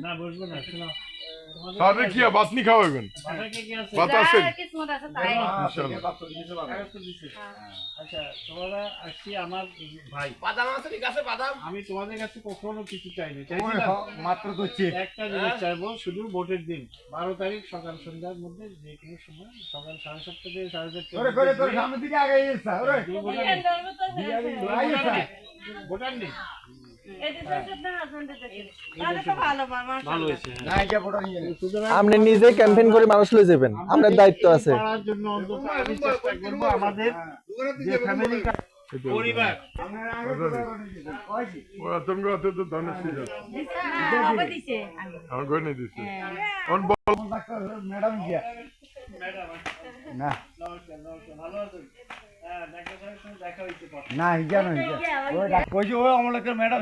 না বসবো না, শোনো তাহলে কি বাসনি খাওয়াবেন? ভাত আছে আচ্ছা, তোমরা আসছি আমার ভাই, আমি তোমাদের কাছে কখনো কিছু চাইনি, মাত্র তো চেক একটা জিনিস চাইবো, শুধু ভোটের দিন 12 তারিখ সকাল সন্ধ্যার মধ্যে যে কোনো সময় সকাল 7:30 থেকে 7:30 সামনের দিকে আগে গেছে ভোটার নেই। আপনি নিজে ক্যাম্পেইন করে মানুষ লয়ে যাবেন, আপনার দায়িত্ব আছে। পাড়ার জন্য অন্তত আমি চেষ্টা করবো আমাদের যে ফ্যামিলি পরিবার ওরা তুমি তো ধনের সিজন আমার ঘরে নিয়ে দিচ্ছে ম্যাডাম গিয়া না ভালো আছেন? হ্যাঁ, ডাক্তার সাহেবের সঙ্গে দেখা হয়েছে। না হিজা নয় ওই আমলকের ম্যাডাম